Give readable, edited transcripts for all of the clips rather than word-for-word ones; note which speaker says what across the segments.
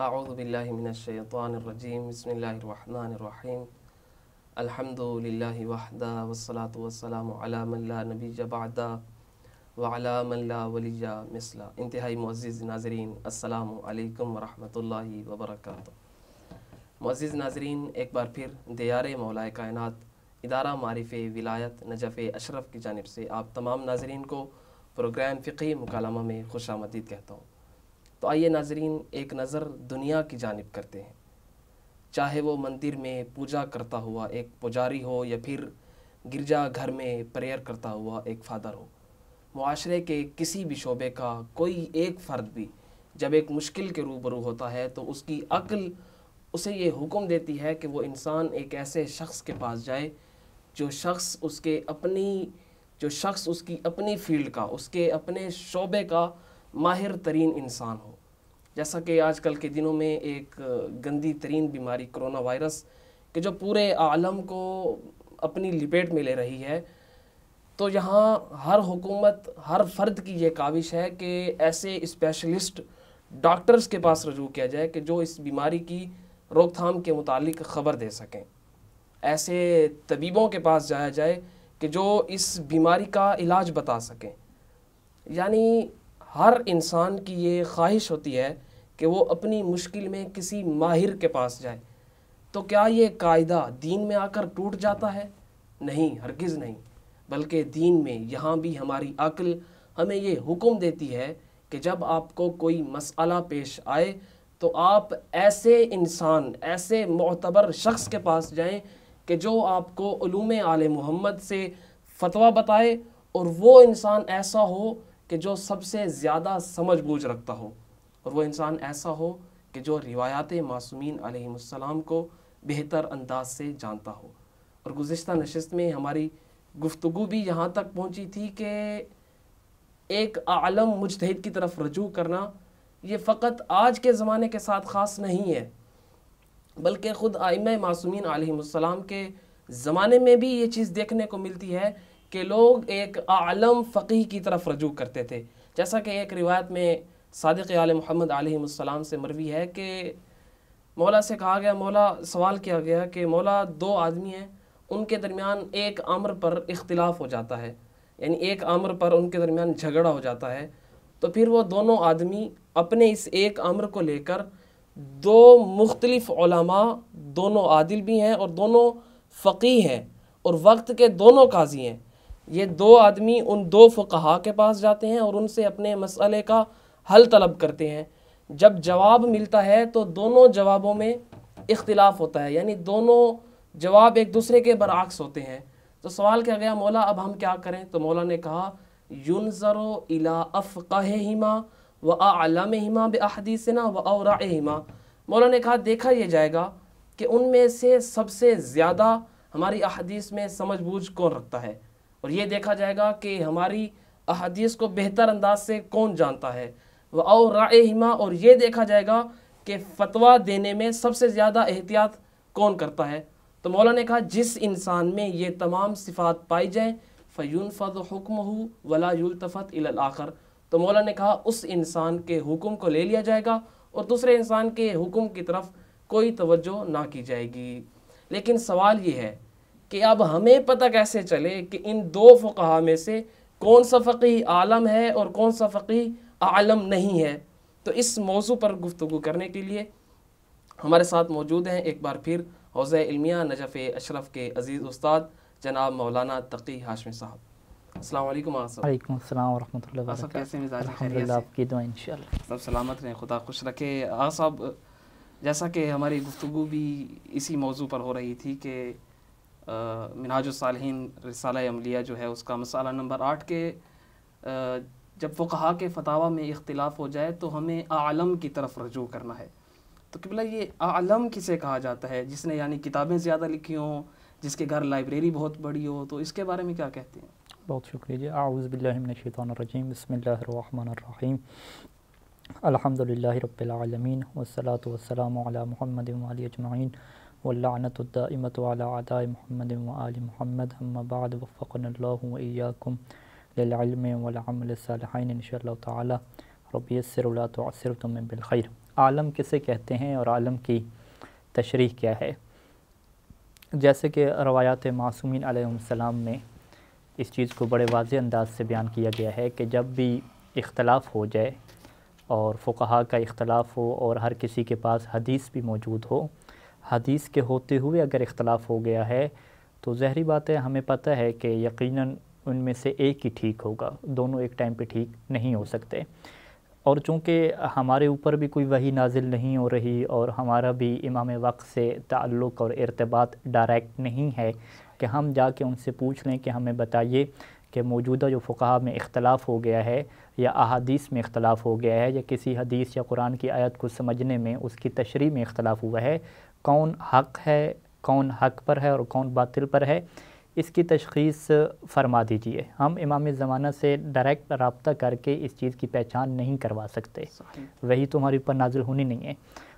Speaker 1: اعوذ باللہ من الشیطان الرجیم بسم اللہ الرحمن الرحیم الحمد للہ وحدہ والصلاة والسلام علی من لا نبی بعدہ وعلی من لا ولی مثلہ۔ انتہائی معزز ناظرین، السلام علیکم ورحمۃ اللہ وبرکاتہ۔ معزز ناظرین، ایک بار پھر دیار مولا کائنات ادارہ معارف ولایت نجف اشرف کی جانب سے آپ تمام ناظرین کو پروگرام فقہی مکالمہ میں خوش آمدید کہتا ہوں۔ تو آئیے ناظرین، ایک نظر دنیا کی جانب کرتے ہیں۔ چاہے وہ مندر میں پوجا کرتا ہوا ایک پجاری ہو یا پھر گرجا گھر میں پریئر کرتا ہوا ایک فادر ہو، معاشرے کے کسی بھی شعبے کا کوئی ایک فرد بھی جب ایک مشکل کے روبرو ہوتا ہے تو اس کی عقل اسے یہ حکم دیتی ہے کہ وہ انسان ایک ایسے شخص کے پاس جائے جو شخص اس کی اپنی فیلڈ کا، اس کے اپنے شعبے کا ماہر ترین انسان ہو۔ جیسا کہ آج کل کے دنوں میں ایک گندی ترین بیماری کرونا وائرس کہ جو پورے عالم کو اپنی لپیٹ میں لے رہی ہے، تو یہاں ہر حکومت، ہر فرد کی یہ کاوش ہے کہ ایسے اسپیشلسٹ ڈاکٹرز کے پاس رجوع کیا جائے کہ جو اس بیماری کی روک تھام کے متعلق خبر دے سکیں، ایسے طبیبوں کے پاس جایا جائے کہ جو اس بیماری کا علاج بتا سکیں۔ یعنی ہر انسان کی یہ خواہش ہوتی ہے کہ وہ اپنی مشکل میں کسی ماہر کے پاس جائے۔ تو کیا یہ قاعدہ دین میں آ کر ٹوٹ جاتا ہے؟ نہیں، ہرگز نہیں، بلکہ دین میں یہاں بھی ہماری عقل ہمیں یہ حکم دیتی ہے کہ جب آپ کو کوئی مسئلہ پیش آئے تو آپ ایسے انسان، ایسے معتبر شخص کے پاس جائیں کہ جو آپ کو علوم آل محمد سے فتویٰ بتائے، اور وہ انسان ایسا ہو کہ جو سب سے زیادہ سمجھ بوجھ رکھتا ہو، اور وہ انسان ایسا ہو کہ جو روایات معصومین علیہ السلام کو بہتر انداز سے جانتا ہو۔ اور گزشتہ نشست میں ہماری گفتگو بھی یہاں تک پہنچی تھی کہ ایک عالم مجتہد کی طرف رجوع کرنا یہ فقط آج کے زمانے کے ساتھ خاص نہیں ہے، بلکہ خود ائمہ معصومین علیہ السلام کے زمانے میں بھی یہ چیز دیکھنے کو ملتی ہے کہ لوگ ایک عالم فقیہ کی طرف رجوع کرتے تھے۔ جیسا کہ ایک روایت میں صادق آل محمد علیہ السلام سے مروی ہے کہ مولا سے کہا گیا، مولا سوال کیا گیا کہ مولا دو آدمی ہیں، ان کے درمیان ایک امر پر اختلاف ہو جاتا ہے، یعنی ایک امر پر ان کے درمیان جھگڑا ہو جاتا ہے، تو پھر وہ دونوں آدمی اپنے اس ایک امر کو لے کر دو مختلف علماء، دونوں عادل بھی ہیں اور دونوں فقیہ ہیں اور وقت کے دونوں قاضی ہیں، یہ دو آدمی ان دو فقہا کے پاس جاتے ہیں اور ان سے اپنے مسئلے کا حل طلب کرتے ہیں۔ جب جواب ملتا ہے تو دونوں جوابوں میں اختلاف ہوتا ہے، یعنی دونوں جواب ایک دوسرے کے برعکس ہوتے ہیں۔ تو سوال کیا گیا، مولا اب ہم کیا کریں؟ تو مولا نے کہا يُنظر إِلَىٰ أَفْقَهِهِمَا وَأَعْلَمِهِمَا بِأَحَادِيثِنَا وَأَوْرَعِهِمَا، مولا نے کہا دیکھا یہ جائے گا کہ ان میں سے سب سے زیادہ ہماری احادیث میں سمجھ بوجھ کون رکھتا ہے، اور یہ دیکھا جائے گا کہ ہماری احادیث کو بہتر انداز سے کون جانتا ہے، وَأَوْرَعِهِمَا، اور یہ دیکھا جائے گا کہ فتویٰ دینے میں سب سے زیادہ احتیاط کون کرتا ہے۔ تو مولا نے کہا جس انسان میں یہ تمام صفات پائی جائیں فَيُنْفَذُ حُكْمُهُ وَلَا يُلْتَفَتْ إِلَى الْآخَرِ، تو مولا نے کہا اس انسان کے حکم کو لے لیا جائے گا اور دوسرے انسان کے حکم کی طرف کوئی توجہ نہ کی جائے گی۔ لیکن سوال یہ ہے کہ اب ہمیں پتہ کیسے چلے کہ ان دو فقہا میں سے کون سا فقیہ عالم ہے اور کون سا فقیہ عالم نہیں ہے؟ تو اس موضوع پر گفتگو کرنے کے لیے ہمارے ساتھ موجود ہیں ایک بار پھر حوزہ علمیہ نجف اشرف کے عزیز استاد جناب مولانا تقی ہاشمی صاحب۔ السلام علیکم آصف۔
Speaker 2: وعلیکم السلام ورحمۃ اللہ وبرکاتہ۔
Speaker 1: آصف کیسے مزاج؟
Speaker 2: الحمدللہ، آپ کی دعائیں انشاءاللہ
Speaker 1: سب سلامت رہیں، خدا خوش رکھے۔ صاحب جیسا کہ ہماری گفتگو بھی اسی موضوع پر ہو رہی تھی کہ منہاج الصالحین رسالہ عملیہ جو ہے اس کا مسئلہ نمبر 8 کے جب فقہا کے فتاویٰ میں اختلاف ہو جائے تو ہمیں عالم کی طرف رجوع کرنا ہے۔ تو قبلہ یہ عالم کسے کہا جاتا ہے؟ جس نے یعنی کتابیں زیادہ لکھی ہوں، جس کے گھر لائبریری بہت بڑی ہو، تو اس کے بارے میں کیا کہتے ہیں؟
Speaker 2: بہت شکریہ جی۔ اعوذ باللہ من الشیطان الرجیم، بسم اللہ الرحمن الرحیم، الحمدللہ رب العالمین، والصلاة والسلام علی محمد وآلہ اجمعین، واللعنۃ الدائمۃ علی اعداء محمد وآل محمد، اما بعد، وفقنا اللہ وإیاکم للعلم والعمل الصالحین انشاءاللہ تعالی، رب یسر ولا تعسر تمم بالخیر۔ عالم کسے کہتے ہیں اور عالم کی تشریح کیا ہے؟ جیسے کہ روایات معصومین علیہ السلام میں اس چیز کو بڑے واضح انداز سے بیان کیا گیا ہے کہ جب بھی اختلاف ہو جائے اور فقہا کا اختلاف ہو اور ہر کسی کے پاس حدیث بھی موجود ہو، حدیث کے ہوتے ہوئے اگر اختلاف ہو گیا ہے تو ظاہری بات ہے ہمیں پتہ ہے کہ یقیناً ان میں سے ایک ہی ٹھیک ہوگا، دونوں ایک ٹائم پہ ٹھیک نہیں ہو سکتے۔ اور چونکہ ہمارے اوپر بھی کوئی وحی نازل نہیں ہو رہی اور ہمارا بھی امام وقت سے تعلق اور ارتباط ڈائریکٹ نہیں ہے کہ ہم جا کے ان سے پوچھ لیں کہ ہمیں بتائیے کہ موجودہ جو فقہا میں اختلاف ہو گیا ہے یا احادیث میں اختلاف ہو گیا ہے یا کسی حدیث یا قرآن کی آیت کو سمجھنے میں اس کی تشریح میں اختلاف ہوا ہے، کون حق ہے، کون حق پر ہے اور کون باطل پر ہے، اس کی تشخیص فرما دیجئے۔ ہم امام زمانہ سے ڈائریکٹ رابطہ کر کے اس چیز کی پہچان نہیں کروا سکتے، وہی تو ہمارے اوپر نازل ہونی نہیں ہے،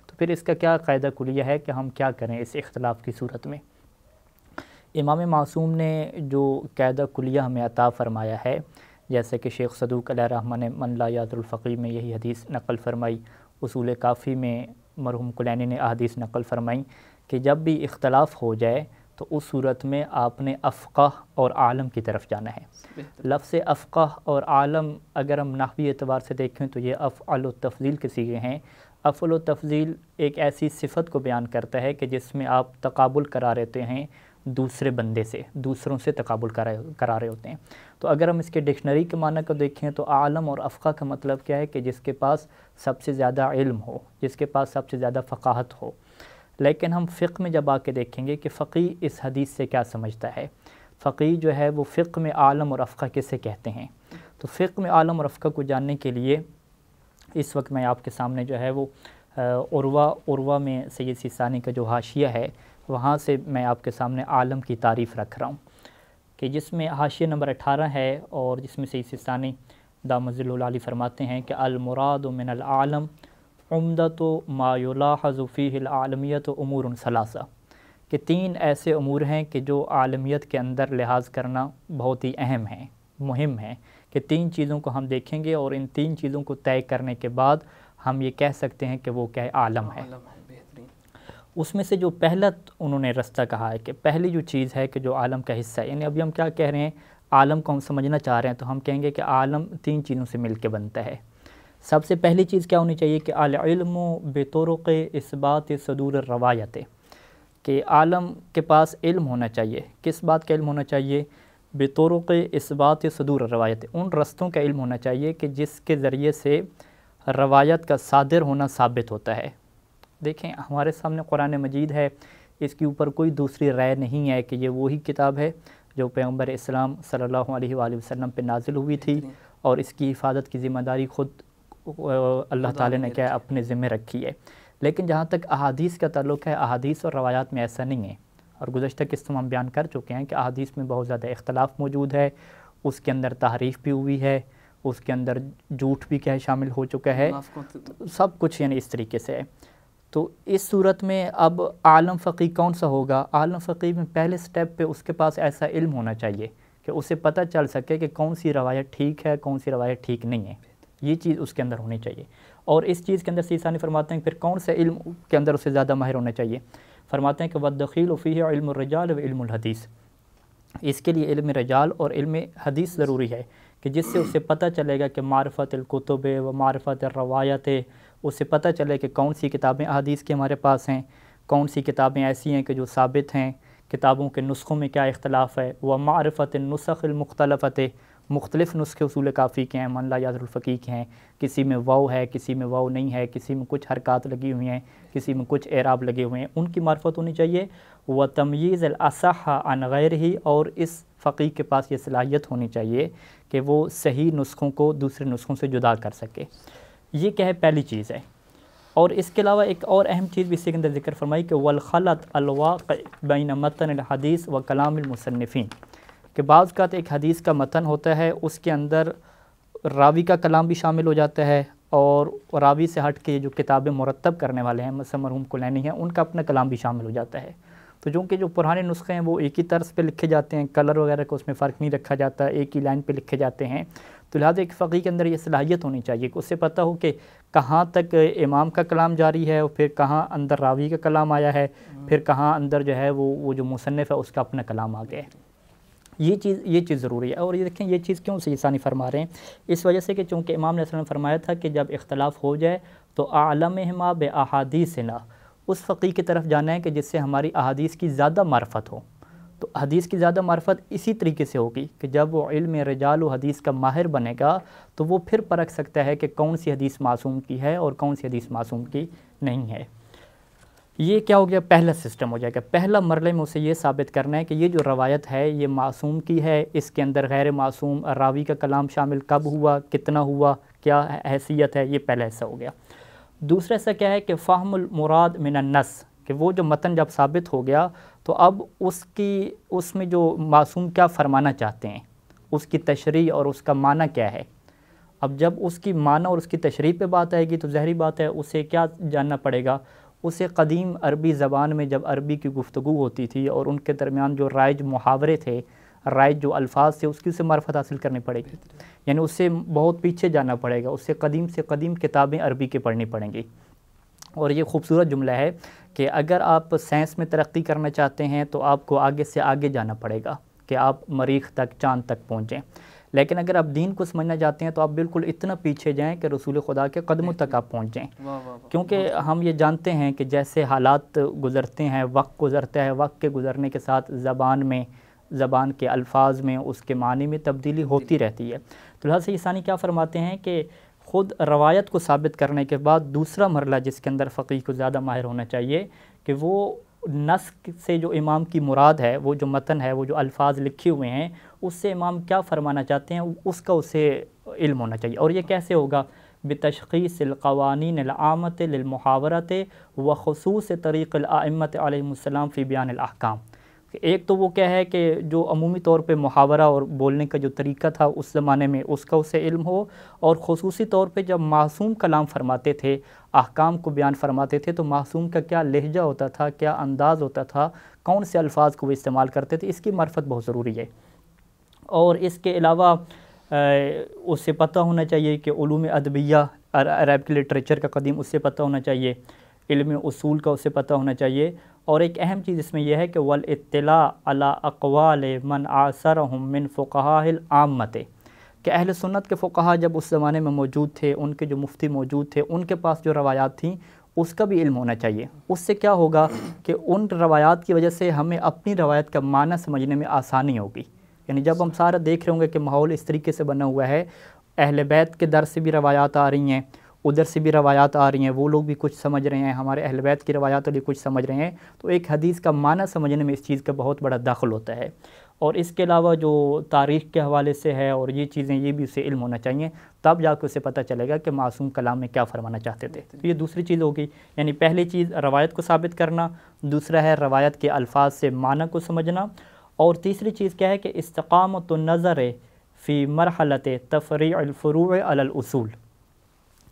Speaker 2: تو پھر اس کا کیا قاعدہ کلیہ ہے کہ ہم کیا کریں اس اختلاف کی صورت میں؟ امام معصوم نے جو قاعدہ کلیہ ہمیں عطا فرمایا ہے، جیسے کہ شیخ صدوق علیہ الرحمہ نے من لا یعذر الفقیہ میں یہی حدیث نقل فرمائی، اصول کافی میں مرحوم کلینی نے احادیث نقل فرمائی کہ جب بھی اختلاف ہو جائے تو اس صورت میں آپ نے افقہ اور عالم کی طرف جانا ہے۔ لفظ افقہ اور عالم اگر ہم نحوی اعتبار سے دیکھیں تو یہ افعل و تفضیل کے صیغے ہیں۔ افعل و تفضیل ایک ایسی صفت کو بیان کرتا ہے کہ جس میں آپ تقابل کرا رہتے ہیں دوسرے بندے سے، دوسروں سے تقابل کرا رہے ہوتے ہیں۔ تو اگر ہم اس کے ڈکشنری کے معنی کو دیکھیں تو عالم اور افقہ کا مطلب کیا ہے کہ جس کے پاس سب سے زیادہ علم ہو، جس کے پاس سب سے زیادہ فقاہت ہو۔ لیکن ہم فقہ میں جب آ کے دیکھیں گے کہ فقیہ اس حدیث سے کیا سمجھتا ہے، فقیہ جو ہے وہ فقہ میں عالم اور افقہ کسے کہتے ہیں۔ تو فقہ میں عالم اور افقہ کو جاننے کے لیے اس وقت میں آپ کے سامنے جو ہے وہ عروہ میں سید سیستانی کا جو حاشیہ ہے وہاں سے میں آپ کے سامنے عالم کی تعریف رکھ رہا ہوں، کہ جس میں حاشیہ نمبر 18 ہے اور جس میں سید سیستانی دامت ظلہ العالی فرماتے ہیں کہ المراد من العالم عمدۃ ما یلاحظ فیہ العالمیت امور ثلاثہ، کہ تین ایسے امور ہیں کہ جو عالمیت کے اندر لحاظ کرنا بہت ہی اہم ہیں، مہم ہیں، کہ تین چیزوں کو ہم دیکھیں گے اور ان تین چیزوں کو طے کرنے کے بعد ہم یہ کہہ سکتے ہیں کہ وہ کیا عالم ہے۔ اس میں سے جو پہلا انہوں نے رستہ کہا ہے کہ پہلی جو چیز ہے کہ جو عالم کا حصہ ہے، یعنی ابھی ہم کیا کہہ رہے ہیں، عالم کو ہم سمجھنا چاہ رہے ہیں تو ہم کہیں گے کہ عالم تین چیزوں سے مل کے بنتا ہے۔ سب سے پہلی چیز کیا ہونی چاہیے کہ العلم بطرق اثبات صدور الروایت، کہ عالم کے پاس علم ہونا چاہیے۔ کس بات کا علم ہونا چاہیے؟ بطرق اثبات صدور الروایت، ان رستوں کا علم ہونا چاہیے کہ جس کے ذریعے سے روایت کا صادر ہونا ثابت ہوتا ہے۔ دیکھیں ہمارے سامنے قرآن مجید ہے، اس کے اوپر کوئی دوسری رائے نہیں ہے کہ یہ وہی کتاب ہے جو پیغمبر اسلام صلی اللہ علیہ وآلہ وسلم پہ نازل ہوئی تھی اور اس کی حفاظت کی ذمہ داری خود اللہ تعالی نے کیا اپنے ذمہ رکھی ہے۔ لیکن جہاں تک احادیث کا تعلق ہے، احادیث اور روایات میں ایسا نہیں ہے، اور گزشتہ قسط میں ہم بیان کر چکے ہیں کہ احادیث میں بہت زیادہ اختلاف موجود ہے، اس کے اندر تحریف بھی ہوئی ہے، اس کے اندر جھوٹ بھی کیا شامل ہو چکا ہے، سب کچھ یعنی اس طریقے سے ہے۔ تو اس صورت میں اب عالم فقیہ کون سا ہوگا؟ عالم فقیہ میں پہلے سٹیپ پہ اس کے پاس ایسا علم ہونا چاہیے کہ اسے پتہ چل سکے کہ کون سی روایت ٹھیک ہے، کون سی روایت ٹھیک نہیں ہے، یہ چیز اس کے اندر ہونی چاہیے۔ اور اس چیز کے اندر سیستانی فرماتے ہیں پھر کون سے علم کے اندر اسے زیادہ ماہر ہونا چاہیے؟ فرماتے ہیں کہ وَالدَّخِيلُ فِيهِ عِلْمُ الرِّجَالِ وَعِلْمُ الْحَدِيثِ، اس کے لیے علم رجال اور علم حدیث ضروری ہے کہ جس سے اسے پتہ چلے گا کہ معرفت الکتب و معرفت الروایت، اسے پتہ چلے کہ کون سی کتابیں احادیث کے ہمارے پاس ہیں، کون سی کتابیں ایسی ہیں کہ جو ثابت ہیں، کتابوں کے نسخوں میں کیا اختلاف ہے، و معرفت النسخ المختلفت، مختلف نسخے اصول کافی کے ہیں، من لا یعذر الفقیہ کے ہیں، کسی میں واو ہے، کسی میں واو نہیں ہے، کسی میں کچھ حرکات لگی ہوئی ہیں، کسی میں کچھ اعراب لگے ہوئے ہیں، ان کی معرفت ہونی چاہیے۔ و تمییز الاصح عن غیرہ، اور اس فقیہ کے پاس یہ صلاحیت ہونی چاہیے کہ وہ صحیح نسخوں کو دوسرے نسخوں سے جدا کر سکے۔ یہ کیا ہے؟ پہلی چیز ہے۔ اور اس کے علاوہ ایک اور اہم چیز بھی اس کے اندر ذکر فرمائی کہ والخلط الواقع بین متن الحدیث و کلام المصنفین، کہ بعض اوقات ایک حدیث کا متن ہوتا ہے، اس کے اندر راوی کا کلام بھی شامل ہو جاتا ہے، اور راوی سے ہٹ کے جو کتابیں مرتب کرنے والے ہیں مثلا مرحوم کلینی ہیں، ان کا اپنا کلام بھی شامل ہو جاتا ہے۔ تو چونکہ جو پرانے نسخے ہیں وہ ایک ہی طرز پہ لکھے جاتے ہیں، کلر وغیرہ کو اس میں فرق نہیں رکھا جاتا، ایک ہی لائن پہ لکھے جاتے ہیں، تو لہٰذا ایک فقیہ کے اندر یہ صلاحیت ہونی چاہیے کہ اسے پتہ ہو کہ کہاں تک امام کا کلام جاری ہے اور پھر کہاں اندر راوی کا کلام آیا ہے، پھر کہاں اندر جو ہے وہ جو مصنف ہے اس کا اپنا کلام آ گیا ہے۔ یہ چیز ضروری ہے۔ اور یہ دیکھیں یہ چیز کیوں سید ثانی فرما رہے ہیں، اس وجہ سے کہ چونکہ امام علیہ السلام نے فرمایا تھا کہ جب اختلاف ہو جائے تو اعلمہما باحادیثنا، اس فقیہ کی طرف جانا ہے کہ جس سے ہماری احادیث کی زیادہ معرفت ہو۔ تو حدیث کی زیادہ معرفت اسی طریقے سے ہوگی کہ جب وہ علم رجال و حدیث کا ماہر بنے گا تو وہ پھر پرکھ سکتا ہے کہ کون سی حدیث معصوم کی ہے اور کون سی حدیث معصوم کی نہیں ہے۔ یہ کیا ہو گیا، پہلا سسٹم ہو جائے گا۔ پہلا مرحلے میں اسے یہ ثابت کرنا ہے کہ یہ جو روایت ہے یہ معصوم کی ہے، اس کے اندر غیر معصوم راوی کا کلام شامل کب ہوا، کتنا ہوا، کیا حیثیت ہے، یہ پہلا حصہ ہو گیا۔ دوسرا حصہ کیا ہے کہ فہم المراد من النص، کہ وہ جو متن جب ثابت ہو گیا تو اب اس میں جو معصوم کیا فرمانا چاہتے ہیں، اس کی تشریح اور اس کا معنی کیا ہے۔ اب جب اس کی معنی اور اس کی تشریح پہ بات آئے گی تو ظاہری بات ہے اسے کیا جاننا پڑے گا، اسے قدیم عربی زبان میں جب عربی کی گفتگو ہوتی تھی اور ان کے درمیان جو رائج محاورے تھے، رائج جو الفاظ تھے، اس کی اسے معرفت حاصل کرنی پڑے گی، یعنی اسے بہت پیچھے جانا پڑے گا، اسے قدیم سے قدیم کتابیں عربی کی پڑھنی پڑیں گی۔ اور یہ خوبصورت جملہ ہے کہ اگر آپ سائنس میں ترقی کرنا چاہتے ہیں تو آپ کو آگے سے آگے جانا پڑے گا کہ آپ مریخ تک، چاند تک پہنچیں، لیکن اگر آپ دین کو سمجھنا چاہتے ہیں تو آپ بالکل اتنا پیچھے جائیں کہ رسول خدا کے قدموں تک آپ پہنچ جائیں، کیونکہ ہم یہ جانتے ہیں کہ جیسے حالات گزرتے ہیں، وقت گزرتا ہے، وقت کے گزرنے کے ساتھ زبان کے الفاظ میں، اس کے معنی میں تبدیلی ہوتی رہتی ہے۔ تو لہٰذا سید ثانی کیا فرماتے ہیں کہ خود روایت کو ثابت کرنے کے بعد دوسرا مرحلہ جس کے اندر فقیہ کو زیادہ ماہر ہونا چاہیے کہ وہ نسخ سے جو امام کی مراد ہے، وہ جو متن ہے، وہ جو الفاظ لکھے ہوئے ہیں، اس سے امام کیا فرمانا چاہتے ہیں اس کا اسے علم ہونا چاہیے۔ اور یہ کیسے ہوگا؟ بتشخیص القوانین العامۃ للمحاورۃ وخصوص طریق الائمۃ علیہم السلام فی بیان الاحکام۔ ایک تو وہ کیا ہے کہ جو عمومی طور پہ محاورہ اور بولنے کا جو طریقہ تھا اس زمانے میں اس کا اسے علم ہو، اور خصوصی طور پہ جب معصوم کلام فرماتے تھے، احکام کو بیان فرماتے تھے، تو معصوم کا کیا لہجہ ہوتا تھا، کیا انداز ہوتا تھا، کون سے الفاظ کو وہ استعمال کرتے تھے، اس کی معرفت بہت ضروری ہے۔ اور اس کے علاوہ اسے پتہ ہونا چاہیے کہ علوم ادبیہ، عرب کے لٹریچر کا قدیم اس سے پتہ ہونا چاہیے، علم اصول کا اسے پتہ ہونا چاہیے۔ اور ایک اہم چیز اس میں یہ ہے کہ والاطلاع علی اقوال من عاصرہم من فقہاء العامۃ، کہ اہل سنت کے فقہا جب اس زمانے میں موجود تھے، ان کے جو مفتی موجود تھے، ان کے پاس جو روایات تھیں اس کا بھی علم ہونا چاہیے۔ اس سے کیا ہوگا کہ ان روایات کی وجہ سے ہمیں اپنی روایت کا معنی سمجھنے میں آسانی ہوگی۔ یعنی جب ہم سارا دیکھ رہے ہوں گے کہ ماحول اس طریقے سے بنا ہوا ہے، اہل بیت کے در سے بھی روایات آ رہی ہیں، ادھر سے بھی روایات آ رہی ہیں، وہ لوگ بھی کچھ سمجھ رہے ہیں، ہمارے اہل بیت کی روایات بھی کچھ سمجھ رہے ہیں، تو ایک حدیث کا معنی سمجھنے میں اس چیز کا بہت بڑا دخل ہوتا ہے۔ اور اس کے علاوہ جو تاریخ کے حوالے سے ہے اور یہ چیزیں، یہ بھی اسے علم ہونا چاہیے، تب جا کے اسے پتہ چلے گا کہ معصوم کلام میں کیا فرمانا چاہتے تھے۔ یہ دوسری چیز ہوگی، یعنی پہلی چیز روایت کو ثابت کرنا، دوسرا ہے روایت کے الفاظ سے معنی کو سمجھنا، اور تیسری چیز کیا ہے کہ استقامت النظر فی مرحلۃ تفریع الفروع علی الاصول،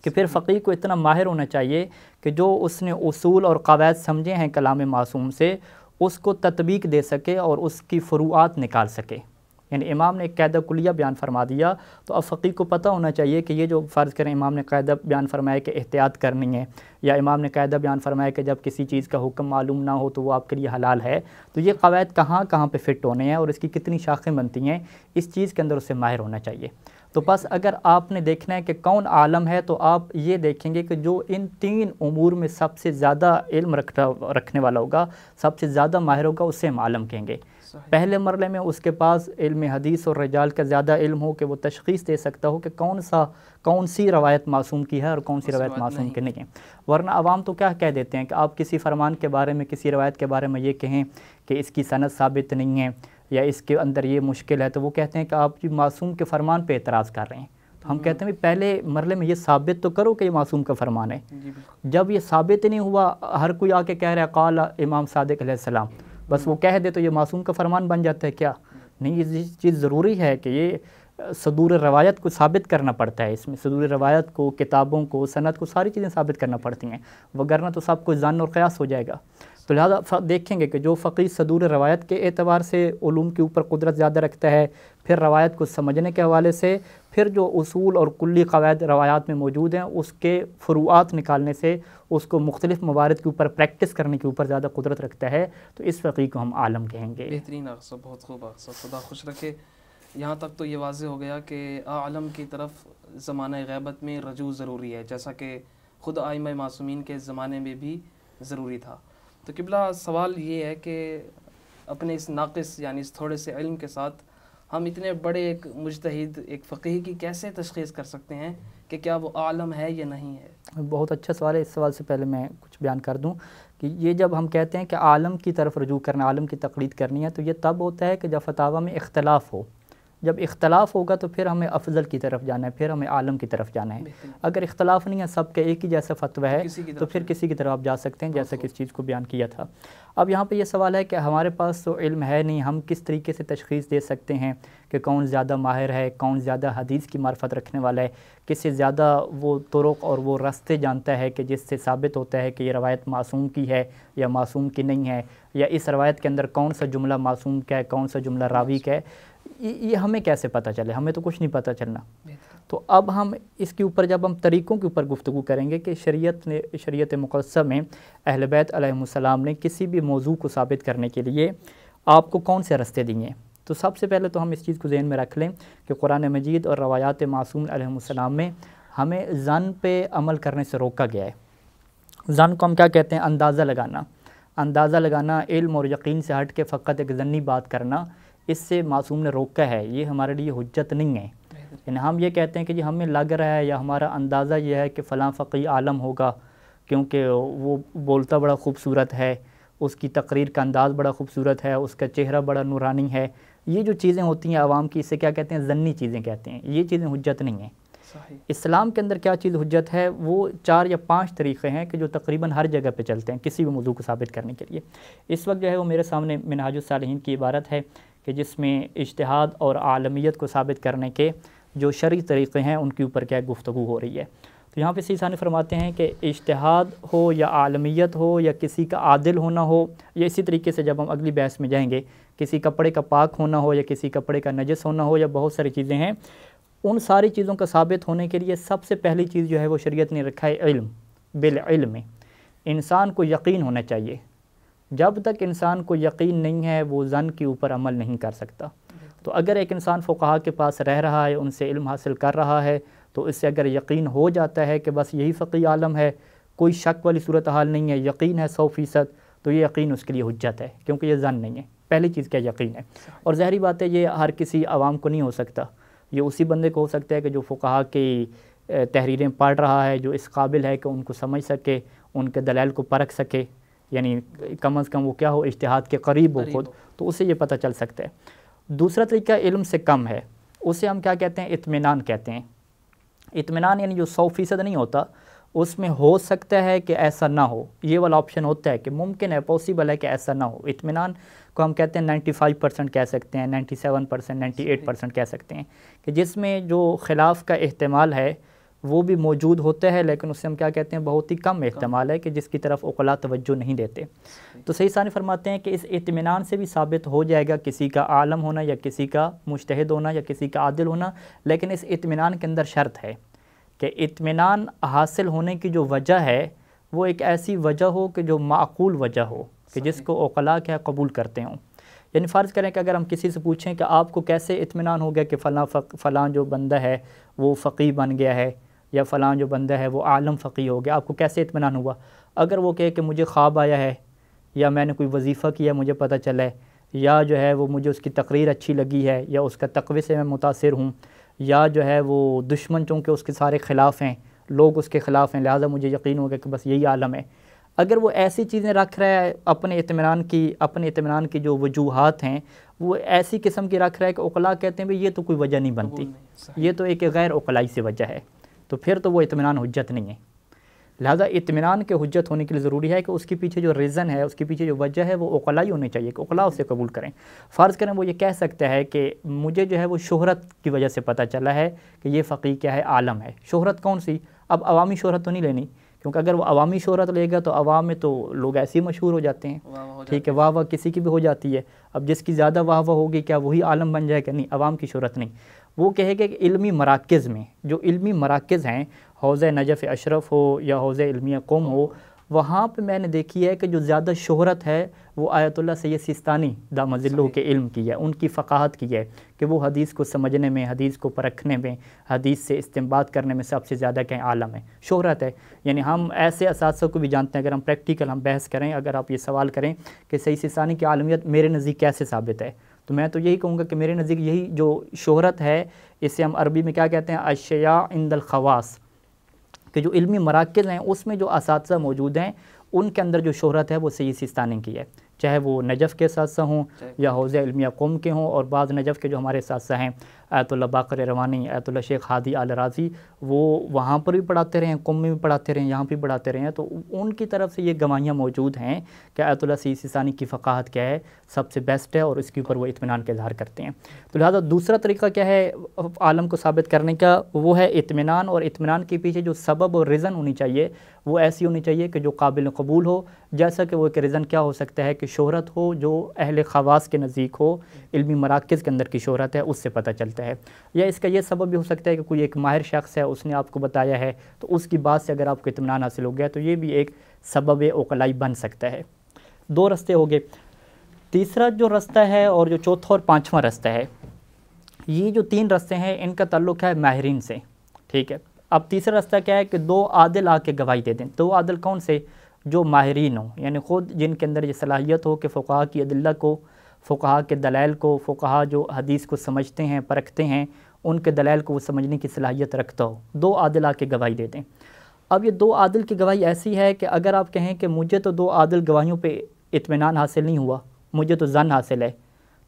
Speaker 2: کہ پھر فقیہ کو اتنا ماہر ہونا چاہیے کہ جو اس نے اصول اور قواعد سمجھے ہیں کلام معصوم سے، اس کو تطبیق دے سکے اور اس کی فروعات نکال سکے۔ یعنی امام نے ایک قاعدہ کلیہ بیان فرما دیا تو اب فقیہ کو پتہ ہونا چاہیے کہ یہ جو فرض کریں امام نے قاعدہ بیان فرمایا کہ احتیاط کرنی ہے، یا امام نے قاعدہ بیان فرمایا کہ جب کسی چیز کا حکم معلوم نہ ہو تو وہ آپ کے لیے حلال ہے، تو یہ قواعد کہاں کہاں پہ فٹ ہونے ہیں اور اس کی کتنی شاخیں بنتی ہیں، اس چیز کے اندر اسے ماہر ہونا چاہیے۔ تو بس اگر آپ نے دیکھنا ہے کہ کون عالم ہے تو آپ یہ دیکھیں گے کہ جو ان تین امور میں سب سے زیادہ علم رکھنے والا ہوگا، سب سے زیادہ ماہر ہوگا، اسے ہم عالم کہیں گے۔ پہلے مرحلے میں اس کے پاس علم حدیث اور رجال کا زیادہ علم ہو کہ وہ تشخیص دے سکتا ہو کہ کون سی روایت معصوم کی ہے اور کون سی روایت معصوم کی نہیں ہے۔ ورنہ عوام تو کیا کہہ دیتے ہیں کہ آپ کسی فرمان کے بارے میں، کسی روایت کے بارے میں یہ کہیں کہ اس کی سند ثابت نہیں ہے یا اس کے اندر یہ مشکل ہے، تو وہ کہتے ہیں کہ آپ جی معصوم کے فرمان پہ اعتراض کر رہے ہیں۔ تو ہم کہتے ہیں پہلے مرحلے میں یہ ثابت تو کرو کہ یہ معصوم کا فرمان ہے۔ جب یہ ثابت نہیں ہوا، ہر کوئی آ کے کہہ رہا ہے قال امام صادق علیہ السلام، بس وہ کہہ دے تو یہ معصوم کا فرمان بن جاتا ہے کیا؟ نہیں، یہ چیز ضروری ہے کہ یہ صدور روایت کو ثابت کرنا پڑتا ہے، اس میں صدور روایت کو، کتابوں کو، سند کو، ساری چیزیں ثابت کرنا پڑتی ہیں، وگرنہ تو سب کچھ ظن اور قیاس ہو جائے گا۔ تو لہٰذا دیکھیں گے کہ جو فقیہ صدور روایت کے اعتبار سے علوم کے اوپر قدرت زیادہ رکھتا ہے، پھر روایت کو سمجھنے کے حوالے سے، پھر جو اصول اور کلی قواعد روایات میں موجود ہیں اس کے فروعات نکالنے سے، اس کو مختلف موارد کے اوپر پریکٹس کرنے کے اوپر زیادہ قدرت رکھتا ہے، تو اس فقیہ کو ہم عالم کہیں گے۔
Speaker 1: بہترین آغا صاحب، بہت خوب آغا صاحب، خدا خوش رکھے۔ یہاں تک تو یہ واضح ہو گیا کہ عالم کی طرف زمانہ غیبت میں رجوع ضروری ہے، جیسا کہ خود ائمہ معصومین کے زمانے میں بھی ضروری تھا۔ تو قبلہ سوال یہ ہے کہ اپنے اس ناقص یعنی اس تھوڑے سے علم کے ساتھ ہم اتنے بڑے ایک مجتہد، ایک فقیہ کی کیسے تشخیص کر سکتے ہیں کہ کیا وہ عالم ہے یا نہیں ہے؟
Speaker 2: بہت اچھا سوال ہے۔ اس سوال سے پہلے میں کچھ بیان کر دوں کہ یہ جب ہم کہتے ہیں کہ عالم کی طرف رجوع کرنا، عالم کی تقلید کرنی ہے، تو یہ تب ہوتا ہے کہ جب فتاویٰ میں اختلاف ہو۔ جب اختلاف ہوگا تو پھر ہمیں افضل کی طرف جانا ہے، پھر ہمیں عالم کی طرف جانا ہے۔ اگر اختلاف نہیں ہے، سب کے ایک ہی جیسا فتویٰ ہے، تو پھر کسی کی طرف آپ جا سکتے ہیں، جیسا کہ اس چیز کو بیان کیا تھا۔ اب یہاں پہ یہ سوال ہے کہ ہمارے پاس تو علم ہے نہیں، ہم کس طریقے سے تشخیص دے سکتے ہیں کہ کون زیادہ ماہر ہے، کون زیادہ حدیث کی معرفت رکھنے والا ہے، کس سے زیادہ وہ طرق اور وہ راستے جانتا ہے کہ جس سے ثابت ہوتا ہے کہ یہ روایت معصوم کی ہے یا معصوم کی نہیں ہے، یا اس روایت کے اندر کون سا جملہ معصوم کا ہے، کون سا جملہ راوی کا ہے، یہ ہمیں کیسے پتہ چلے؟ ہمیں تو کچھ نہیں پتہ چلنا۔ تو اب ہم اس کے اوپر جب ہم طریقوں کے اوپر گفتگو کریں گے کہ شریعت مقدسہ میں اہل بیت علیہم السلام نے کسی بھی موضوع کو ثابت کرنے کے لیے آپ کو کون سے راستے دیے ہیں، تو سب سے پہلے تو ہم اس چیز کو ذہن میں رکھ لیں کہ قرآن مجید اور روایات معصوم علیہم السلام میں ہمیں ظن پہ عمل کرنے سے روکا گیا ہے۔ ظن کو ہم کیا کہتے ہیں؟ اندازہ لگانا۔ اندازہ لگانا، علم اور یقین سے ہٹ کے فقط ایک ظنی بات کرنا، اس سے معصوم نے روکا ہے، یہ ہمارے لیے حجت نہیں ہے۔ یعنی ہم یہ کہتے ہیں کہ جی ہمیں لگ رہا ہے یا ہمارا اندازہ یہ ہے کہ فلاں فقیہ عالم ہوگا کیونکہ وہ بولتا بڑا خوبصورت ہے، اس کی تقریر کا انداز بڑا خوبصورت ہے، اس کا چہرہ بڑا نورانی ہے۔ یہ جو چیزیں ہوتی ہیں عوام کی، اسے کیا کہتے ہیں؟ ظنی چیزیں کہتے ہیں۔ یہ چیزیں حجت نہیں ہیں۔ اسلام کے اندر کیا چیز حجت ہے؟ وہ 4 یا 5 طریقے ہیں کہ جو تقریباً ہر جگہ پہ چلتے ہیں کسی بھی موضوع کو ثابت کرنے کے لیے۔ اس وقت جو ہے وہ میرے سامنے منہاج الصالحین کی عبارت ہے کہ جس میں اجتہاد اور عالمیت کو ثابت کرنے کے جو شرعی طریقے ہیں ان کے اوپر کیا گفتگو ہو رہی ہے۔ تو یہاں پہ سید ثانی فرماتے ہیں کہ اجتہاد ہو یا عالمیت ہو یا کسی کا عادل ہونا ہو، یا اسی طریقے سے جب ہم اگلی بحث میں جائیں گے کسی کپڑے کا پاک ہونا ہو یا کسی کپڑے کا نجس ہونا ہو، یا بہت ساری چیزیں ہیں، ان ساری چیزوں کا ثابت ہونے کے لیے سب سے پہلی چیز جو ہے وہ شریعت نے رکھا ہے علم۔ بالعلم انسان کو یقین ہونا چاہیے۔ جب تک انسان کو یقین نہیں ہے وہ ظن کے اوپر عمل نہیں کر سکتا۔ تو اگر ایک انسان فقہا کے پاس رہ رہا ہے، ان سے علم حاصل کر رہا ہے، تو اس سے اگر یقین ہو جاتا ہے کہ بس یہی فقیہ عالم ہے، کوئی شک والی صورتحال نہیں ہے، یقین ہے 100%، تو یہ یقین اس کے لیے حجت ہے، کیونکہ یہ ظن نہیں ہے۔ پہلی چیز کیا یقین ہے، اور ظاہری بات ہے یہ ہر کسی عوام کو نہیں ہو سکتا، یہ اسی بندے کو ہو سکتا ہے کہ جو فقہا کی تحریریں پڑھ رہا ہے، جو اس قابل ہے کہ ان کو سمجھ سکے، ان کے دلائل کو پرکھ سکے، یعنی کم از کم وہ کیا ہو، اجتہاد کے قریب ہو خود، تو اسے یہ پتہ چل سکتا ہے۔ دوسرا طریقہ علم سے کم ہے، اسے ہم کیا کہتے ہیں؟ اطمینان کہتے ہیں۔ اطمینان یعنی جو 100% نہیں ہوتا، اس میں ہو سکتا ہے کہ ایسا نہ ہو، یہ والا آپشن ہوتا ہے کہ ممکن ہے، پاسبل ہے کہ ایسا نہ ہو۔ اطمینان کو ہم کہتے ہیں 95% کہہ سکتے ہیں، 97%، 98% کہہ سکتے ہیں، کہ جس میں جو خلاف کا احتمال ہے وہ بھی موجود ہوتا ہے، لیکن اس سے ہم کیا کہتے ہیں؟ بہت ہی کم احتمال ہے کہ جس کی طرف عقلاء توجہ نہیں دیتے۔ تو سید ثانی فرماتے ہیں کہ اس اطمینان سے بھی ثابت ہو جائے گا کسی کا عالم ہونا یا کسی کا مجتہد ہونا یا کسی کا عادل ہونا، لیکن اس اطمینان کے اندر شرط ہے کہ اطمینان حاصل ہونے کی جو وجہ ہے وہ ایک ایسی وجہ ہو کہ جو معقول وجہ ہو، کہ جس کو عقلاء کیا قبول کرتے ہوں۔ یعنی فرض کریں کہ اگر ہم کسی سے پوچھیں کہ آپ کو کیسے اطمینان ہو گیا کہ فلاں جو بندہ ہے وہ فقیہ بن گیا ہے، یا فلاں جو بندہ ہے وہ عالم فقیہ ہو گیا، آپ کو کیسے اطمینان ہوا؟ اگر وہ کہے کہ مجھے خواب آیا ہے، یا میں نے کوئی وظیفہ کیا مجھے پتہ چلا ہے، یا جو ہے وہ مجھے اس کی تقریر اچھی لگی ہے، یا اس کا تقوی سے میں متاثر ہوں، یا جو ہے وہ دشمن چونکہ اس کے سارے خلاف ہیں، لوگ اس کے خلاف ہیں، لہٰذا مجھے یقین ہو گیا کہ بس یہی عالم ہے۔ اگر وہ ایسی چیزیں رکھ رہا ہے اپنے اطمینان کی جو وجوہات ہیں وہ ایسی قسم کی رکھ رہا ہے کہ عقلاء کہتے ہیں بھئی یہ تو کوئی وجہ نہیں بنتی، یہ تو ایک غیر عقلائی سے وجہ ہے، تو پھر تو وہ اطمینان حجت نہیں ہے۔ لہذا اطمینان کے حجت ہونے کے لیے ضروری ہے کہ اس کے پیچھے جو ریزن ہے، اس کے پیچھے جو وجہ ہے وہ عقلائی ہونی چاہیے، کہ عقلاء اسے قبول کریں۔ فرض کریں وہ یہ کہہ سکتا ہے کہ مجھے جو ہے وہ شہرت کی وجہ سے پتہ چلا ہے کہ یہ فقیہ کیا ہے، عالم ہے۔ شہرت کون سی؟ اب عوامی شہرت تو نہیں لینی کیونکہ اگر وہ عوامی شہرت لے گا تو عوام میں تو لوگ ایسے ہی مشہور ہو جاتے ہیں، ٹھیک ہے، واہ واہ کسی کی بھی ہو جاتی ہے. اب جس کی زیادہ واہ واہ ہوگی کیا وہی عالم بن جائے گا؟ نہیں، عوام کی شہرت نہیں. وہ کہے گا کہ علمی مراکز میں، جو علمی مراکز ہیں، حوضہ نجف اشرف ہو یا حوضہ علمیہ قم ہو، وہاں پہ میں نے دیکھی ہے کہ جو زیادہ شہرت ہے وہ آیت اللہ سید سیستانی دامت ظلہ کے علم کی ہے، ان کی فقاہت کی ہے کہ وہ حدیث کو سمجھنے میں، حدیث کو پرکھنے میں، حدیث سے استنباط کرنے میں سب سے زیادہ کہیں عالم ہے، شہرت ہے. یعنی ہم ایسے اساتذہ کو بھی جانتے ہیں، اگر ہم پریکٹیکل ہم بحث کریں، اگر آپ یہ سوال کریں کہ سید سیستانی کی عالمیت میرے نزدیک کیسے ثابت ہے، تو میں تو یہی کہوں گا کہ میرے نزدیک یہی جو شہرت ہے، اسے ہم عربی میں کیا کہتے ہیں، اشیاء عند الخواص، کہ جو علمی مراکز ہیں اس میں جو اساتذہ موجود ہیں ان کے اندر جو شہرت ہے وہ سید سیستانی کی ہے، چاہے وہ نجف کے اساتذہ ہوں یا حوضہ علمیہ قم کے ہوں. اور بعض نجف کے جو ہمارے اساتذہ ہیں، آیت اللہ باقر روانی، آیت اللہ شیخ ہادی آل رازی، وہ وہاں پر بھی پڑھاتے رہے ہیں، قم میں بھی پڑھاتے رہے ہیں، یہاں بھی پڑھاتے رہے ہیں، تو ان کی طرف سے یہ گواہیاں موجود ہیں کہ آیت اللہ سید سیستانی کی فقاہت کیا ہے، سب سے بیسٹ ہے، اور اس کے اوپر وہ اطمینان کا اظہار کرتے ہیں. تو لہٰذا دوسرا طریقہ کیا ہے عالم کو ثابت کرنے کا، وہ ہے اطمینان. اور اطمینان کے پیچھے جو سبب اور ریزن ہونی چاہیے وہ ایسی ہونی چاہیے کہ جو قابل قبول ہو. جیسا کہ وہ ایک ریزن کیا ہو سکتا ہے کہ شہرت ہو جو اہل خواص کے نزدیک ہو، علمی مراکز کے اندر کی شہرت ہے، اس سے پتہ چلتا ہے. یا اس کا یہ سبب بھی ہو سکتا ہے کہ کوئی ایک ماہر شخص ہے، اس نے آپ کو بتایا ہے، تو اس کی بات سے اگر آپ کو اطمینان حاصل ہو گیا تو یہ بھی ایک سبب عقلائی بن سکتا ہے. 2 رستے ہو گئے. تیسرا جو رستہ ہے اور جو چوتھا اور پانچواں رستہ ہے، یہ جو 3 رستے ہیں ان کا تعلق ہے ماہرین سے، ٹھیک ہے. اب تیسرا رستہ کیا ہے کہ 2 عادل آ کے گواہی دے دیں. 2 عادل کون سے؟ جو ماہرین ہوں، یعنی خود جن کے اندر یہ صلاحیت ہو کہ فقہا کی ادلہ کو، فقہا کے دلائل کو، فقہا جو حدیث کو سمجھتے ہیں، پرکھتے ہیں، ان کے دلائل کو وہ سمجھنے کی صلاحیت رکھتا ہو. 2 عادل آ کے گواہی دے دیں. اب یہ 2 عادل کی گواہی ایسی ہے کہ اگر آپ کہیں کہ مجھے تو 2 عادل گواہیوں پہ اطمینان حاصل نہیں ہوا، مجھے تو ظن حاصل ہے،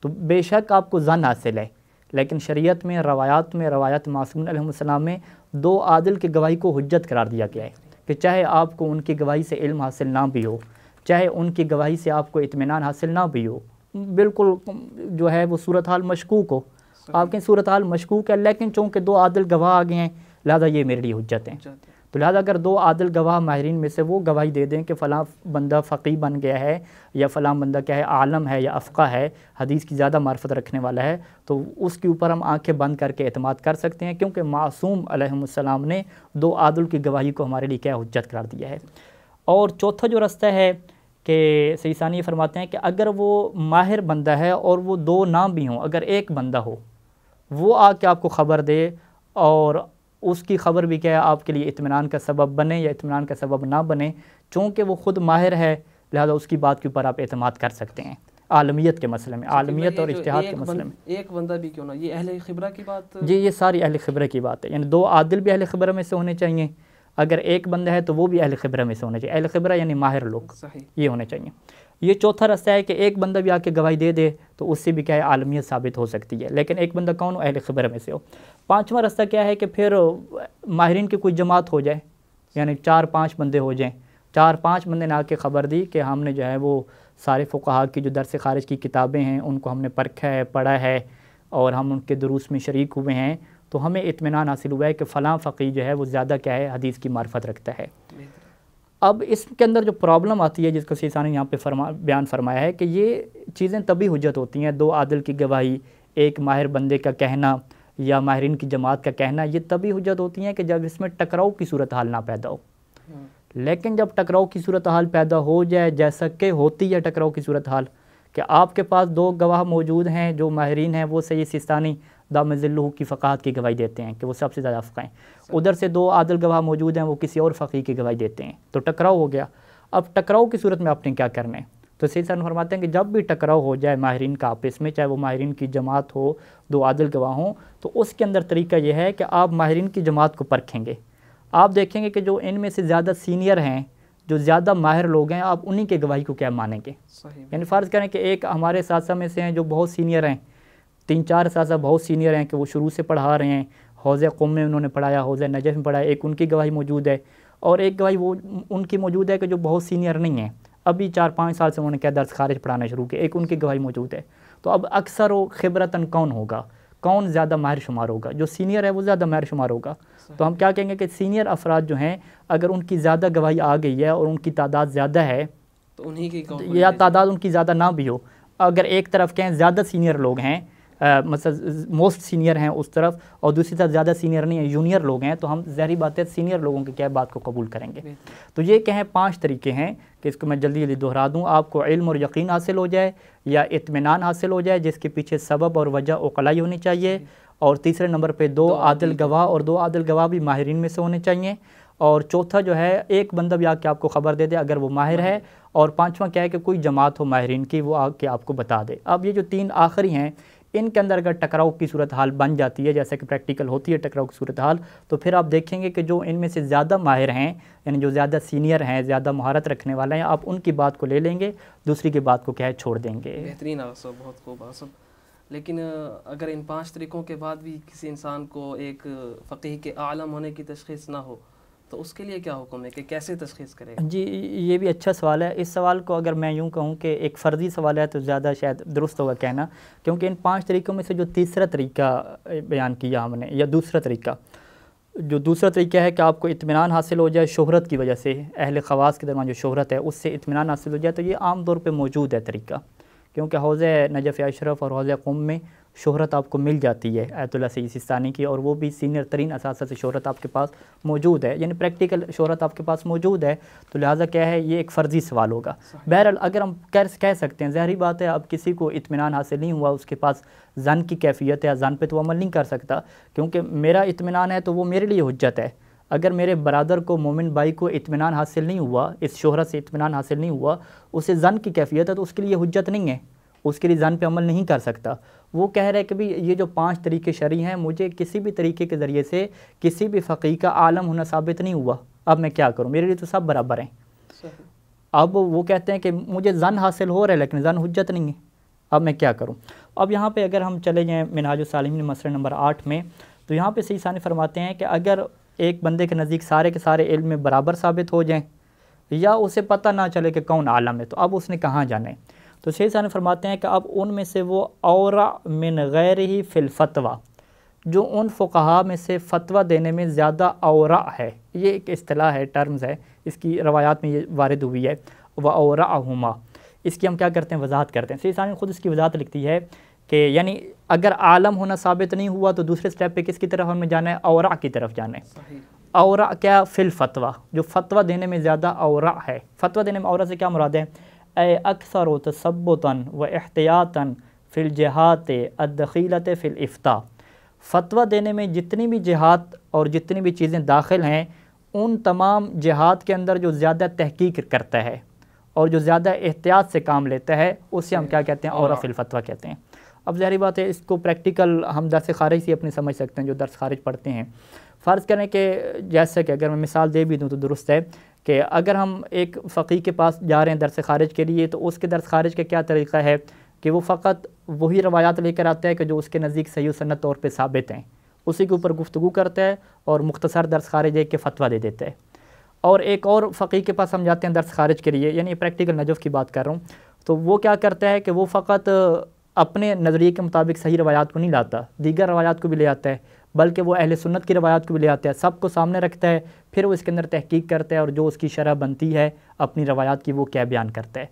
Speaker 2: تو بے شک آپ کو ظن حاصل ہے، لیکن شریعت میں، روایات معصومین علیہ السلام میں 2 عادل کی گواہی کو حجت قرار دیا گیا ہے کہ چاہے آپ کو ان کی گواہی سے علم حاصل نہ بھی ہو، چاہے ان کی گواہی سے آپ کو اطمینان حاصل نہ بھی ہو، بالکل جو ہے وہ صورتحال مشکوک ہو، آپ کی صورتحال مشکوک ہے، لیکن چونکہ 2 عادل گواہ آ گئے ہیں لہذا یہ میرے لیے حجت ہیں. تو لہذا اگر 2 عادل گواہ ماہرین میں سے وہ گواہی دے دیں کہ فلاں بندہ فقیہ بن گیا ہے، یا فلاں بندہ کیا ہے عالم ہے یا افقہ ہے، حدیث کی زیادہ معرفت رکھنے والا ہے، تو اس کے اوپر ہم آنکھیں بند کر کے اعتماد کر سکتے ہیں، کیونکہ معصوم علیہ السلام نے 2 عادل کی گواہی کو ہمارے لیے کیا حجت قرار دیا ہے. اور چوتھا جو رستہ ہے کہ سیستانی فرماتے ہیں کہ اگر وہ ماہر بندہ ہے اور وہ 2 نہ بھی ہوں، اگر ایک بندہ ہو وہ آ کے آپ کو خبر دے اور اس کی خبر بھی کیا ہے آپ کے لیے اطمینان کا سبب بنے یا اطمینان کا سبب نہ بنے، چونکہ وہ خود ماہر ہے لہذا اس کی بات کے اوپر آپ اعتماد کر سکتے ہیں. عالمیت کے مسئلے میں، عالمیت اور اجتہاد کے مسئلے میں
Speaker 1: ایک بندہ بھی کیوں نہ، یہ اہل خبرہ کی بات،
Speaker 2: جی یہ ساری اہل خبرہ کی بات ہے. یعنی 2 عادل بھی اہل خبرہ میں سے ہونے چاہیے، اگر ایک بندہ ہے تو وہ بھی اہل خبرہ میں سے ہونے چاہیے. اہل خبرہ یعنی ماہر لوگ، یہ ہونے چاہیے. یہ چوتھا رستہ ہے کہ ایک بندہ بھی آ کے گواہی دے دے تو اس سے بھی کیا ہے عالمیت ثابت ہو سکتی ہے، لیکن ایک بندہ کون ہو؟ اہل خبرہ میں سے ہو. پانچواں رستہ کیا ہے کہ پھر ماہرین کی کوئی جماعت ہو جائے، یعنی 4-5 بندے ہو جائیں، 4-5 بندے نے آ کے خبر دی کہ ہم نے جو ہے وہ سارے فقہا کی جو درس خارج کی کتابیں ہیں ان کو ہم نے پرکھا ہے، پڑھا ہے، اور ہم ان کے دروس میں شریک ہوئے ہیں، تو ہمیں اطمینان حاصل ہوا ہے کہ فلاں فقیہ جو ہے وہ زیادہ کیا ہے حدیث کی معرفت رکھتا ہے. اب اس کے اندر جو پرابلم آتی ہے جس کو سیستانی نے یہاں پہ بیان فرمایا ہے کہ یہ چیزیں تبھی حجت ہوتی ہیں، 2 عادل کی گواہی، ایک ماہر بندے کا کہنا یا ماہرین کی جماعت کا کہنا، یہ تبھی حجت ہوتی ہیں کہ جب اس میں ٹکراؤ کی صورتحال نہ پیدا ہو. لیکن جب ٹکراؤ کی صورتحال پیدا ہو جائے، جیسا کہ ہوتی ہے ٹکراؤ کی صورتحال کہ آپ کے پاس 2 گواہ موجود ہیں جو ماہرین ہیں، وہ سید سیستانی دامت ظلہ کی فقاہت کی گواہی دیتے ہیں کہ وہ سب سے زیادہ افقہ ہیں، ادھر سے 2 عادل گواہ موجود ہیں وہ کسی اور فقیہ کی گواہی دیتے ہیں، تو ٹکراؤ ہو گیا. اب ٹکراؤ کی صورت میں آپ نے کیا کرنا ہے؟ تو سیستانی فرماتے ہیں کہ جب بھی ٹکراؤ ہو جائے ماہرین کا آپس میں، چاہے وہ ماہرین کی جماعت ہو، 2 عادل گواہ ہوں، تو اس کے اندر طریقہ یہ ہے کہ آپ ماہرین کی جماعت کو پرکھیں گے، آپ دیکھیں گے کہ جو ان میں سے زیادہ سینئر ہیں، جو زیادہ ماہر لوگ ہیں، آپ انہی کے گواہی کو کیا مانیں گے. یعنی فرض کریں کہ ایک ہمارے اساتذہ میں سے ہیں جو بہت سینئر ہیں، 3-4 اساتذہ بہت سینئر ہیں کہ وہ شروع سے پڑھا رہے ہیں، حوضہ قم میں انہوں نے پڑھایا، حوضہ نجف میں پڑھایا، ایک ان کی گواہی موجود ہے، اور ایک گواہی وہ ان کی موجود ہے کہ جو بہت سینئر نہیں ہیں، ابھی 4-5 سال سے انہوں نے کیا درس خارج پڑھانا شروع کیا، ایک ان کی گواہی موجود ہے. تو اب اکثر و خبرتاً کون ہوگا؟ کون زیادہ ماہر شمار ہوگا؟ جو سینئر ہے وہ زیادہ ماہر شمار ہوگا. تو ہم کیا کہیں گے کہ سینئر افراد جو ہیں اگر ان کی زیادہ گواہی آ گئی ہے اور ان کی تعداد زیادہ ہے
Speaker 1: تو انہی کی
Speaker 2: یا تعداد ان کی زیادہ نہ بھی ہو، اگر ایک طرف کہیں زیادہ سینئر لوگ ہیں مثلا موسٹ سینئر ہیں اس طرف اور دوسری طرف زیادہ سینئر نہیں ہیں، جونیئر لوگ ہیں، تو ہم ظاہری بات ہے سینئر لوگوں کی کیا بات کو قبول کریں گے. تو یہ کہیں 5 طریقے ہیں کہ اس کو میں جلدی دہرا دوں. آپ کو علم اور یقین حاصل ہو جائے یا اطمینان حاصل ہو جائے جس کے پیچھے سبب اور وجہ عقلائی ہونی چاہیے. اور تیسرے نمبر پہ 2 عادل گواہ، اور 2 عادل گواہ بھی ماہرین میں سے ہونے چاہیے. اور چوتھا جو ہے ایک بندہ بھی آ کے آپ کو خبر دے دے اگر وہ ماہر ہے. اور 5واں کیا ہے کہ کوئی جماعت ہو ماہرین کی، وہ آ کے آپ کو بتا دے. اب یہ جو 3 آخری ہیں ان کے اندر اگر ٹکراؤ کی صورتحال بن جاتی ہے، جیسا کہ پریکٹیکل ہوتی ہے ٹکراؤ کی صورتحال، تو پھر آپ دیکھیں گے کہ جو ان میں سے زیادہ ماہر ہیں یعنی جو زیادہ سینئر ہیں، زیادہ مہارت رکھنے والے ہیں، آپ ان کی بات کو لے لیں گے، دوسری کی بات کو کیا ہے چھوڑ دیں گے.
Speaker 1: بہترین آصف، بہت خوب آصف. لیکن اگر ان 5 طریقوں کے بعد بھی کسی انسان کو ایک فقیہ کے عالم ہونے کی تشخیص نہ ہو تو اس کے لیے کیا حکم ہے کہ کیسے تشخیص کرے گا؟
Speaker 2: جی یہ بھی اچھا سوال ہے. اس سوال کو اگر میں یوں کہوں کہ ایک فرضی سوال ہے تو زیادہ شاید درست ہوگا کہنا، کیونکہ ان 5 طریقوں میں سے جو تیسرا طریقہ بیان کیا ہم نے یا دوسرا طریقہ، جو دوسرا طریقہ ہے کہ آپ کو اطمینان حاصل ہو جائے شہرت کی وجہ سے، اہل خواص کے درمیان جو شہرت ہے اس سے اطمینان حاصل ہو جائے، تو یہ عام طور پہ موجود ہے طریقہ، کیونکہ حوض نجف اشرف اور حوض قم میں شہرت آپ کو مل جاتی ہے آیت اللہ سید سیستانی کی، اور وہ بھی سینئر ترین اساتذہ سے شہرت آپ کے پاس موجود ہے، یعنی پریکٹیکل شہرت آپ کے پاس موجود ہے. تو لہٰذا کیا ہے یہ ایک فرضی سوال ہوگا. بہرحال اگر ہم کہہ سکتے ہیں، ظاہری بات ہے اب کسی کو اطمینان حاصل نہیں ہوا، اس کے پاس ظن کی کیفیت ہے، ظن پہ تو عمل نہیں کر سکتا، کیونکہ میرا اطمینان ہے تو وہ میرے لیے حجت ہے. اگر میرے برادر کو مومن بھائی کو اطمینان حاصل نہیں ہوا، اس شہرت سے اطمینان حاصل نہیں ہوا، اسے ظن کی کیفیت ہے تو اس کے لیے حجت نہیں ہے، اس کے لیے ظن پہ عمل نہیں کر سکتا. وہ کہہ رہے کہ بھی یہ جو 5 طریقے شرعی ہیں مجھے کسی بھی طریقے کے ذریعے سے کسی بھی فقیہ کا عالم ہونا ثابت نہیں ہوا، اب میں کیا کروں، میرے لیے تو سب برابر ہیں. اب وہ کہتے ہیں کہ مجھے ظن حاصل ہو رہا ہے لیکن ظن حجت نہیں ہے، اب میں کیا کروں. اب یہاں پہ اگر ہم چلے جائیں منہاج الصالحین مسئلہ نمبر 8 میں، تو یہاں پہ سید ثانی فرماتے ہیں کہ اگر ایک بندے کے نزدیک سارے کے سارے علم میں برابر ثابت ہو جائیں یا اسے پتہ نہ چلے کہ کون عالم ہے، تو اب اس نے کہاں جانا ہے. تو سید ثانی فرماتے ہیں کہ اب ان میں سے وہ اورع من غیرہ فی الفتویٰ، جو ان فقہا میں سے فتویٰ دینے میں زیادہ اورع ہے، یہ ایک اصطلاح ہے، ٹرمز ہے، اس کی روایات میں یہ وارد ہوئی ہے، وَأَوْرَعَهُمَا، اس کی ہم کیا کرتے ہیں وضاحت کرتے ہیں. سید ثانی خود اس کی وضاحت لکھتی ہے کہ یعنی اگر عالم ہونا ثابت نہیں ہوا تو دوسرے سٹیپ پہ کس کی طرف ہمیں جانا ہے، اورع کی طرف جانا ہے. اورع کیا، فی الفتویٰ، جو فتویٰ دینے میں زیادہ اورع ہے. فتویٰ دینے میں اورع سے کیا مراد ہے، اے اکثر و تثبتاً و احتیاطاً فی الجہات الدخیلۃ فی الافتاء، فتویٰ دینے میں جتنی بھی جہات اور جتنی بھی چیزیں داخل ہیں ان تمام جہات کے اندر جو زیادہ تحقیق کرتا ہے اور جو زیادہ احتیاط سے کام لیتا ہے اسے ہم کیا کہتے ہیں، اورع فی الفتویٰ کہتے ہیں. اب ظاہری بات ہے اس کو پریکٹیکل ہم درس خارج سے اپنے سمجھ سکتے ہیں جو درس خارج پڑھتے ہیں. فرض کریں کہ جیسے کہ اگر میں مثال دے بھی دوں تو درست ہے کہ اگر ہم ایک فقیہ کے پاس جا رہے ہیں درس خارج کے لیے تو اس کے درس خارج کا کیا طریقہ ہے کہ وہ فقط وہی روایات لے کر آتا ہے کہ جو اس کے نزدیک صحیح و سند طور پہ ثابت ہیں، اسی کے اوپر گفتگو کرتا ہے اور مختصر درس خارج دے کے فتویٰ دے دیتا ہے. اور ایک اور فقیہ کے پاس ہم جاتے ہیں درس خارج کے لیے، یعنی پریکٹیکل نجف کی بات کر رہا ہوں، تو وہ کیا کرتا ہے کہ وہ فقط اپنے نظریے کے مطابق صحیح روایات کو نہیں لاتا، دیگر روایات کو بھی لے آتا ہے، بلکہ وہ اہل سنت کی روایات کو بھی لے آتا ہے، سب کو سامنے رکھتا ہے، پھر وہ اس کے اندر تحقیق کرتا ہے اور جو اس کی شرح بنتی ہے اپنی روایات کی وہ کیا بیان کرتا ہے.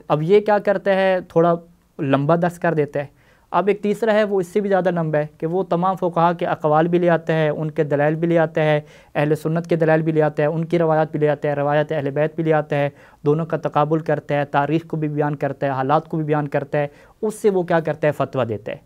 Speaker 2: اب یہ کیا کرتا ہے، تھوڑا لمبا درس کر دیتا ہے. اب ایک تیسرا ہے وہ اس سے بھی زیادہ لمبا ہے کہ وہ تمام فقہا کے اقوال بھی لے آتا ہے، ان کے دلائل بھی لے آتا ہے، اہل سنت کے دلائل بھی لے آتا ہے، ان کی روایات بھی لے آتا ہے، روایت اہل بیت بھی لے آتا ہے، دونوں کا تقابل کرتا ہے، تاریخ کو بھی بیان کرتا ہے، حالات کو بھی بیان کرتا ہے، اس سے وہ کیا کرتا ہے فتویٰ دیتا ہے.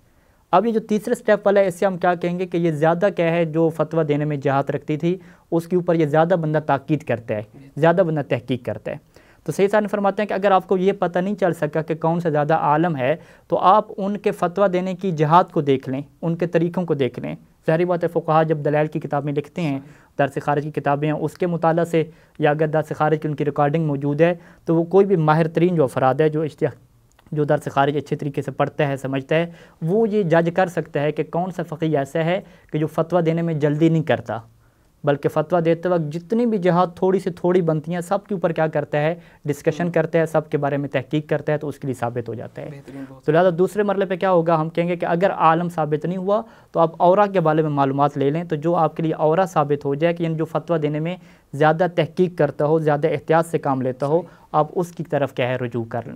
Speaker 2: اب یہ جو تیسرے سٹیپ والا ہے اس سے ہم کیا کہیں گے کہ یہ زیادہ کیا ہے جو فتویٰ دینے میں جہات رکھتی تھی اس کے اوپر یہ زیادہ بندہ تاکید کرتا ہے، زیادہ بندہ تحقیق کرتا ہے. تو سید ثانی فرماتے ہیں کہ اگر آپ کو یہ پتہ نہیں چل سکا کہ کون سا زیادہ عالم ہے تو آپ ان کے فتویٰ دینے کی جہات کو دیکھ لیں، ان کے طریقوں کو دیکھ لیں. ظاہری بات ہے فقہا جب دلائل کی کتابیں لکھتے ہیں، درس خارج کی کتابیں ہیں، اس کے مطالعہ سے یا اگر درس خارج کی ان کی ریکارڈنگ موجود ہے تو وہ کوئی بھی ماہر ترین جو افراد ہے جو درس خارج اچھے طریقے سے پڑھتا ہے سمجھتا ہے وہ یہ جج کر سکتا ہے کہ کون سا فقیہ ایسا ہے کہ جو فتویٰ دینے میں جلدی نہیں کرتا، بلکہ فتویٰ دیتے وقت جتنی بھی جہات تھوڑی سے تھوڑی بنتی ہیں سب کے اوپر کیا کرتا ہے، ڈسکشن کرتا ہے، سب کے بارے میں تحقیق کرتا ہے، تو اس کے لیے ثابت ہو جاتا ہے۔ تو لہٰذا دوسرے مرحلے پہ کیا ہوگا، ہم کہیں گے کہ اگر عالم ثابت نہیں ہوا تو آپ اورا کے بارے میں معلومات لے لیں، تو جو آپ کے لیے اورا ثابت ہو جائے کہ یعنی جو فتویٰ دینے میں زیادہ تحقیق کرتا ہو، زیادہ احتیاط سے کام لیتا ہو، آپ اس کی طرف کیا ہے رجوع کر لیں۔